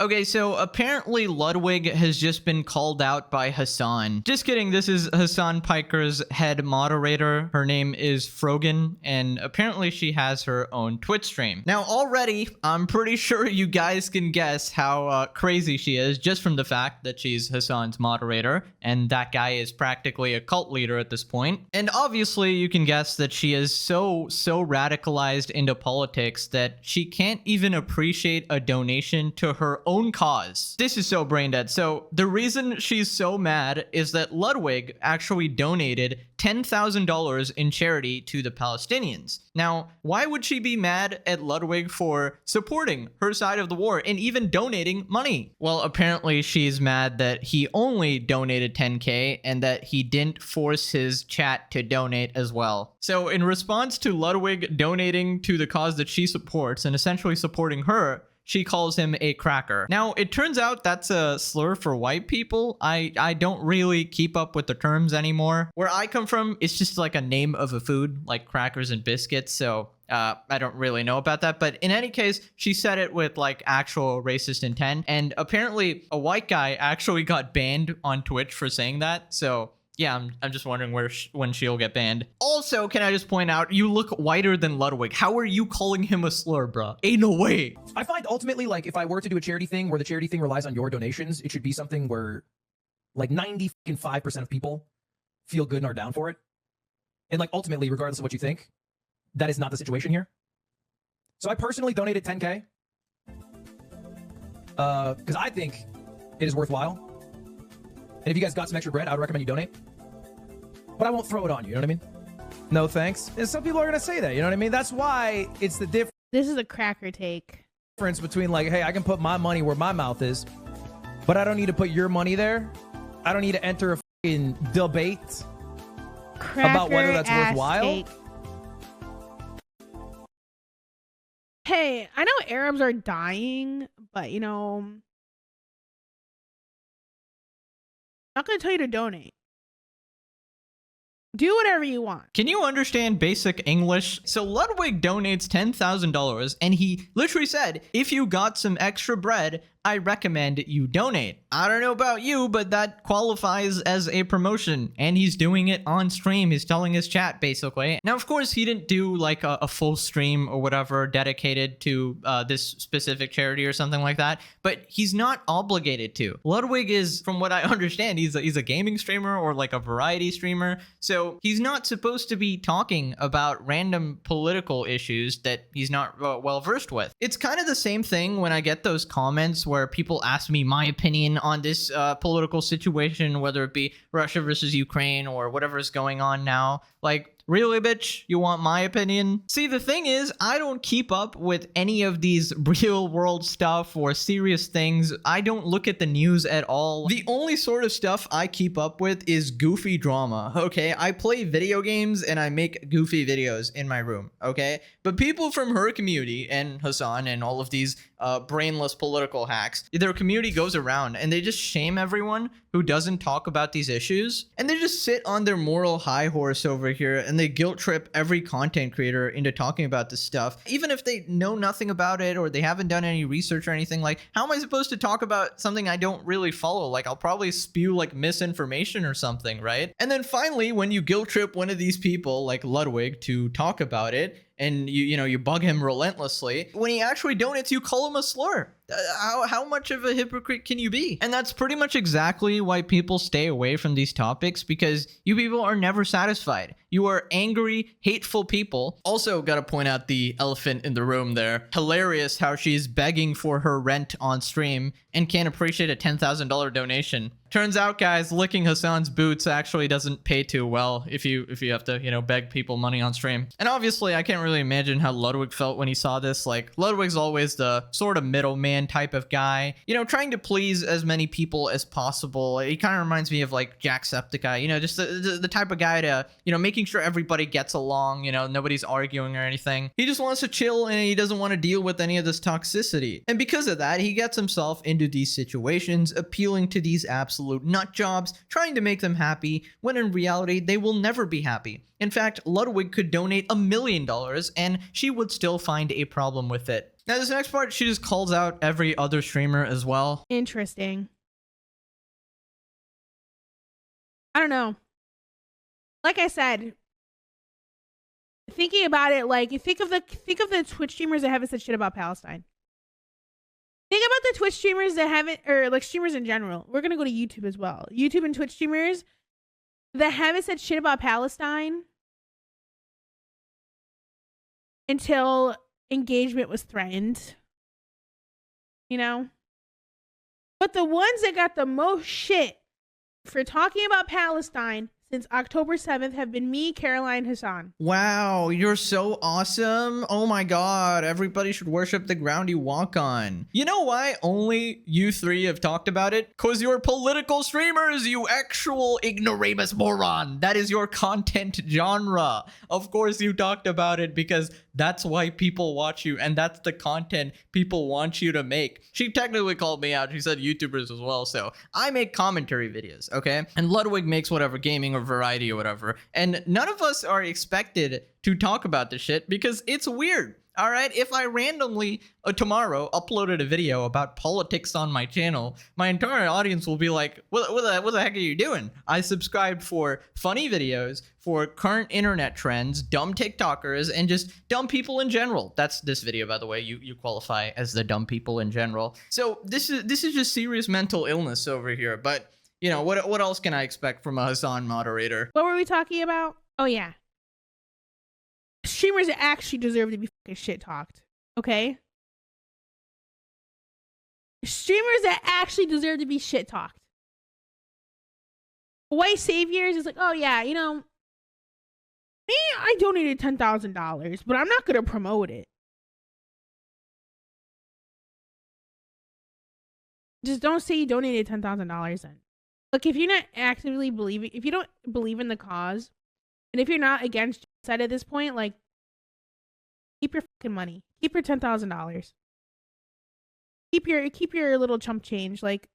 Okay, so apparently Ludwig has just been called out by Hassan. Just kidding, this is Hassan Piker's head moderator. Her name is Frogan, and apparently she has her own Twitch stream. Now already, I'm pretty sure you guys can guess how crazy she is just from the fact that she's Hassan's moderator, and that guy is practically a cult leader at this point. And obviously you can guess that she is so radicalized into politics that she can't even appreciate a donation to her own cause. This is so brain dead. So the reason she's so mad is that Ludwig actually donated $10,000 in charity to the Palestinians. Now, why would she be mad at Ludwig for supporting her side of the war and even donating money? Well, apparently she's mad that he only donated 10K and that he didn't force his chat to donate as well. So in response to Ludwig donating to the cause that she supports and essentially supporting her, she calls him a cracker. Now, it turns out that's a slur for white people. I don't really keep up with the terms anymore. Where I come from, it's just like a name of a food, like crackers and biscuits, so I don't really know about that. But in any case, she said it with like actual racist intent, and apparently a white guy actually got banned on Twitch for saying that, so yeah, I'm just wondering when she'll get banned. Also, can I just point out, you look whiter than Ludwig. How are you calling him a slur, bro? Ain't no way. I find ultimately, like, if I were to do a charity thing where the charity thing relies on your donations, it should be something where, like, 95% of people feel good and are down for it. And, like, ultimately, regardless of what you think, that is not the situation here. So I personally donated 10K. Because I think it is worthwhile. And if you guys got some extra bread, I would recommend you donate. But I won't throw it on you, you know what I mean? No thanks. And some people are going to say that, you know what I mean? That's why it's the difference. This is a cracker take. Between like, hey, I can put my money where my mouth is, but I don't need to put your money there. I don't need to enter a fucking debate about whether that's worthwhile. Take. Hey, I know Arabs are dying, but you know, I'm not going to tell you to donate. Do whatever you want. Can you understand basic English? So Ludwig donates $10,000 and he literally said, if you got some extra bread, I recommend you donate. I don't know about you, but that qualifies as a promotion, and he's doing it on stream. He's telling his chat basically. Now, of course, he didn't do like a full stream or whatever dedicated to this specific charity or something like that, but he's not obligated to. Ludwig is, from what I understand, he's a gaming streamer or like a variety streamer, so he's not supposed to be talking about random political issues that he's not well versed with. It's kind of the same thing when I get those comments where people ask me my opinion on this political situation, whether it be Russia versus Ukraine or whatever is going on now. Like, really, bitch? You want my opinion? See, the thing is, I don't keep up with any of these real world stuff or serious things. I don't look at the news at all. The only sort of stuff I keep up with is goofy drama, okay? I play video games and I make goofy videos in my room, okay? But people from her community and Hassan and all of these brainless political hacks, their community goes around and they just shame everyone who doesn't talk about these issues, and they just sit on their moral high horse over here and they guilt trip every content creator into talking about this stuff, even if they know nothing about it or they haven't done any research or anything. Like, how am I supposed to talk about something I don't really follow? Like, I'll probably spew like misinformation or something, right? And then finally, when you guilt trip one of these people like Ludwig to talk about it, and you bug him relentlessly, when he actually donates, you call him a slur. How much of a hypocrite can you be? And that's pretty much exactly why people stay away from these topics, because you people are never satisfied. You are angry, hateful people. Also, gotta point out the elephant in the room there. Hilarious how she's begging for her rent on stream and can't appreciate a $10,000 donation. Turns out, guys, licking Hassan's boots actually doesn't pay too well if you have to, beg people money on stream. And obviously, I can't really imagine how Ludwig felt when he saw this. Like, Ludwig's always the sort of middleman type of guy, trying to please as many people as possible. He kind of reminds me of like Jacksepticeye, just the type of guy to, making sure everybody gets along, nobody's arguing or anything. He just wants to chill and he doesn't want to deal with any of this toxicity. And because of that, he gets himself into these situations, appealing to these absolute absolute nut jobs, trying to make them happy, when in reality, they will never be happy. In fact, Ludwig could donate $1 million and she would still find a problem with it. Now, this next part, she just calls out every other streamer as well. Interesting. I don't know. Like I said, thinking about it, like think of the Twitch streamers that haven't said shit about Palestine. Think about the Twitch streamers that haven't, or like streamers in general. We're gonna go to YouTube as well. YouTube and Twitch streamers that haven't said shit about Palestine until engagement was threatened. You know? But the ones that got the most shit for talking about Palestine since October 7th have been me, Caroline, Hassan. Wow, you're so awesome. Oh my god, everybody should worship the ground you walk on. You know why only you three have talked about it? Because you're political streamers, you actual ignoramus moron. That is your content genre. Of course you talked about it because that's why people watch you and that's the content people want you to make. She technically called me out. She said YouTubers as well. So I make commentary videos, okay? And Ludwig makes whatever gaming or variety or whatever. And none of us are expected to talk about this shit because it's weird. All right, if I randomly tomorrow uploaded a video about politics on my channel, my entire audience will be like, what the heck are you doing? I subscribed for funny videos, for current internet trends, dumb TikTokers, and just dumb people in general. That's this video, by the way. You qualify as the dumb people in general. So this is just serious mental illness over here. But, you know, what else can I expect from a Hasan moderator? What were we talking about? Oh, yeah. Streamers that actually deserve to be fucking shit talked. Okay? Streamers that actually deserve to be shit talked. White saviors is like, oh yeah, you know, me, I donated $10,000, but I'm not gonna promote it. Just don't say you donated $10,000 then. Look, if you're not actively believing, if you don't believe in the cause, and if you're not against genocide at this point, like, keep your fucking money. Keep your $10,000. Keep your little chump change. Like,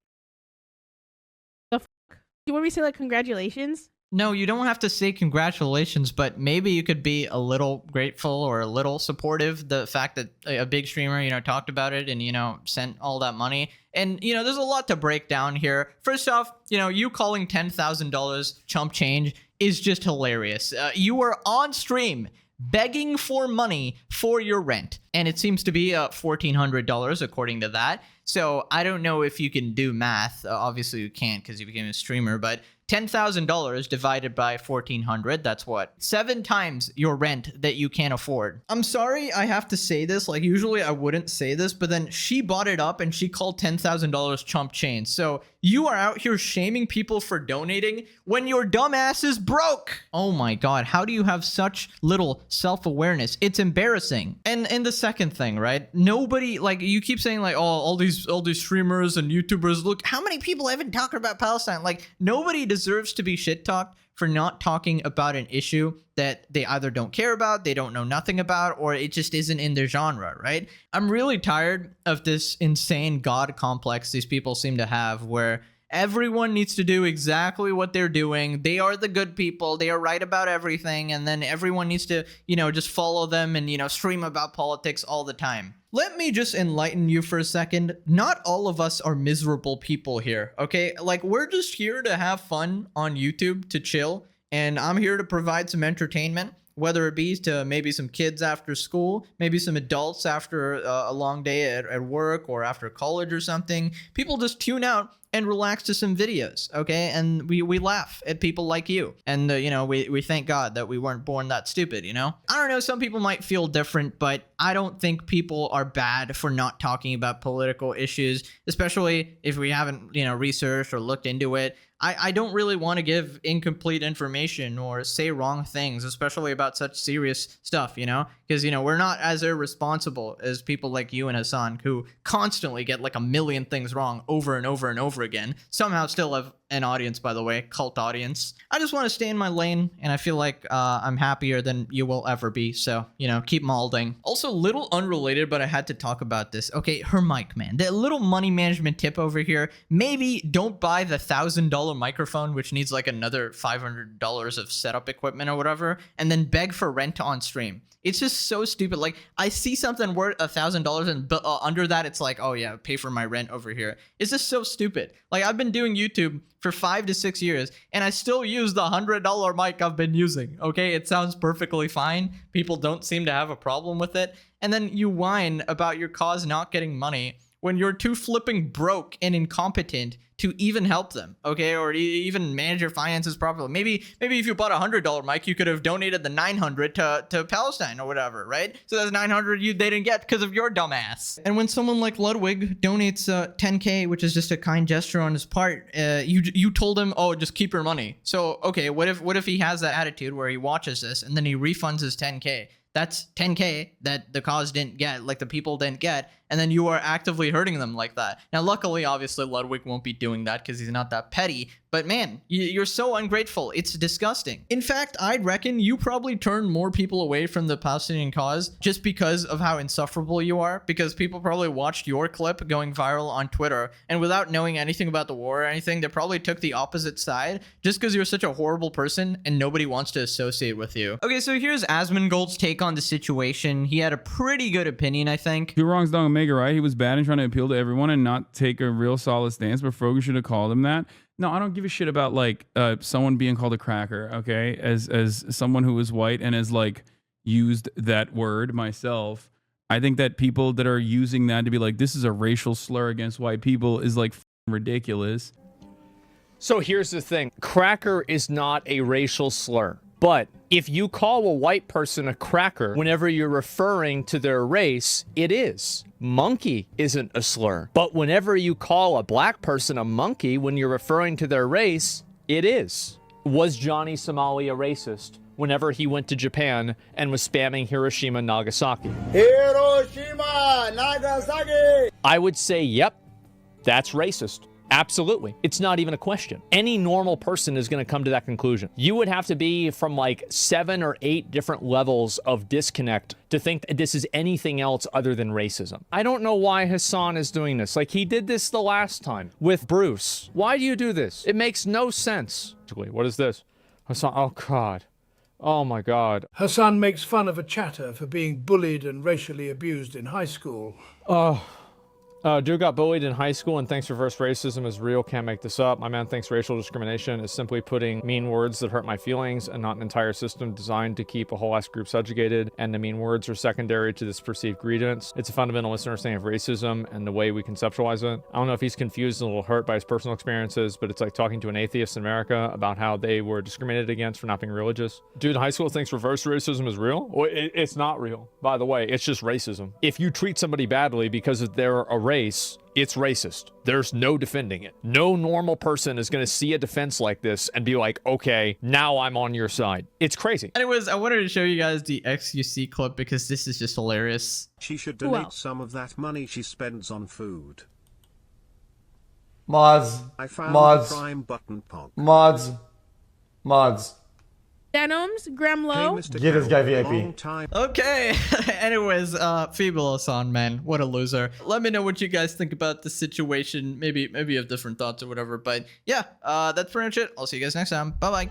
the fuck? Do you want me to say, like, congratulations? No, you don't have to say congratulations, but maybe you could be a little grateful or a little supportive. The fact that a big streamer, you know, talked about it and, you know, sent all that money. And, you know, there's a lot to break down here. First off, you know, you calling $10,000 chump change is just hilarious. You were on stream begging for money for your rent. And it seems to be $1,400 according to that. So I don't know if you can do math. Obviously you can't because you became a streamer, but $10,000 divided by 1,400, that's what? 7 times your rent that you can't afford. I'm sorry I have to say this, like usually I wouldn't say this, but then she bought it up and she called $10,000 chump change. So you are out here shaming people for donating when your dumb ass is broke. Oh my god, how do you have such little self-awareness? It's embarrassing. And the second thing, right? Nobody, like, you keep saying like, oh, all these streamers and YouTubers, look, how many people haven't talked about Palestine? Like, nobody deserves to be shit talked for not talking about an issue that they either don't care about, they don't know nothing about, or it just isn't in their genre, right? I'm really tired of this insane god complex these people seem to have where everyone needs to do exactly what they're doing. They are the good people. They are right about everything. And then everyone needs to, you know, just follow them and, you know, stream about politics all the time. Let me just enlighten you for a second. Not all of us are miserable people here, okay? Like, we're just here to have fun on YouTube, to chill. And I'm here to provide some entertainment, whether it be to maybe some kids after school, maybe some adults after a long day at work or after college or something. People just tune out and relax to some videos, okay? And we laugh at people like you. And, you know, we thank God that we weren't born that stupid, you know? I don't know, some people might feel different, but I don't think people are bad for not talking about political issues, especially if we haven't, you know, researched or looked into it. I don't really want to give incomplete information or say wrong things, especially about such serious stuff, you know? Because, you know, we're not as irresponsible as people like you and Hassan who constantly get like a million things wrong over and over and over over again. Somehow still have an audience, by the way, cult audience. I just want to stay in my lane, and I feel like I'm happier than you will ever be. So, you know, keep molding. Also, little unrelated, but I had to talk about this. Okay, her mic, man. The little money management tip over here. Maybe don't buy the $1,000 microphone, which needs like another $500 of setup equipment or whatever, and then beg for rent on stream. It's just so stupid. Like, I see something worth $1,000 and under that, it's like, oh yeah, pay for my rent over here. It's just so stupid. Like, I've been doing YouTube for 5 to 6 years, and I still use the $100 mic I've been using. Okay, it sounds perfectly fine. People don't seem to have a problem with it. And then you whine about your cause not getting money when you're too flipping broke and incompetent to even help them, okay, or even manage your finances properly. Maybe if you bought a $100 mic, you could have donated the $900 to Palestine or whatever, right? So that's $900 they didn't get because of your dumbass. And when someone like Ludwig donates $10K, which is just a kind gesture on his part, you told him, oh, just keep your money. So okay, what if he has that attitude where he watches this and then he refunds his $10K? That's $10K that the cause didn't get, like the people didn't get, and then you are actively hurting them like that. Now, luckily, obviously, Ludwig won't be doing that because he's not that petty, but man, you're so ungrateful. It's disgusting. In fact, I'd reckon you probably turned more people away from the Palestinian cause just because of how insufferable you are, because people probably watched your clip going viral on Twitter, and without knowing anything about the war or anything, they probably took the opposite side just because you're such a horrible person and nobody wants to associate with you. Okay, so here's Asmongold's take on the situation. He had a pretty good opinion, I think. Two wrongs don't make a right. He was bad and trying to appeal to everyone and not take a real solid stance, but Froger should have called him that. No, I don't give a shit about like someone being called a cracker, okay? As someone who is white and has like used that word myself, I think that people that are using that to be like, this is a racial slur against white people is like ridiculous. So here's the thing. Cracker is not a racial slur. But if you call a white person a cracker whenever you're referring to their race, it is. Monkey isn't a slur. But whenever you call a black person a monkey when you're referring to their race, it is. Was Johnny Somali a racist whenever he went to Japan and was spamming Hiroshima and Nagasaki? Hiroshima, Nagasaki! I would say, yep, that's racist. Absolutely. It's not even a question. Any normal person is going to come to that conclusion. You would have to be from like 7 or 8 different levels of disconnect to think that this is anything else other than racism. I don't know why Hassan is doing this. Like, he did this the last time with Bruce. Why do you do this? It makes no sense. What is this? Hassan, oh God. Oh my God. Hassan makes fun of a chatter for being bullied and racially abused in high school. Dude got bullied in high school and thinks reverse racism is real. Can't make this up. My man thinks racial discrimination is simply putting mean words that hurt my feelings and not an entire system designed to keep a whole ass group subjugated, and the mean words are secondary to this perceived grievance. It's a fundamental misunderstanding of racism and the way we conceptualize it. I don't know if he's confused and a little hurt by his personal experiences, but it's like talking to an atheist in America about how they were discriminated against for not being religious. Dude in high school thinks reverse racism is real? Well, it's not real, by the way. It's just racism. If you treat somebody badly because they're a race, it's racist. There's no defending it. No normal person is going to see a defense like this and be like, okay, now I'm on your side. It's crazy. Anyways, I wanted to show you guys the XUC clip because this is just hilarious. She should donate some of that money she spends on food. Mods. I found Mods. the prime button pog. Mods. Mods. Denims, Gremlow. Get this guy VIP. Okay. Anyways, Feeble Hassan, man, what a loser. Let me know what you guys think about the situation. Maybe you have different thoughts or whatever. But yeah, that's pretty much it. I'll see you guys next time. Bye bye.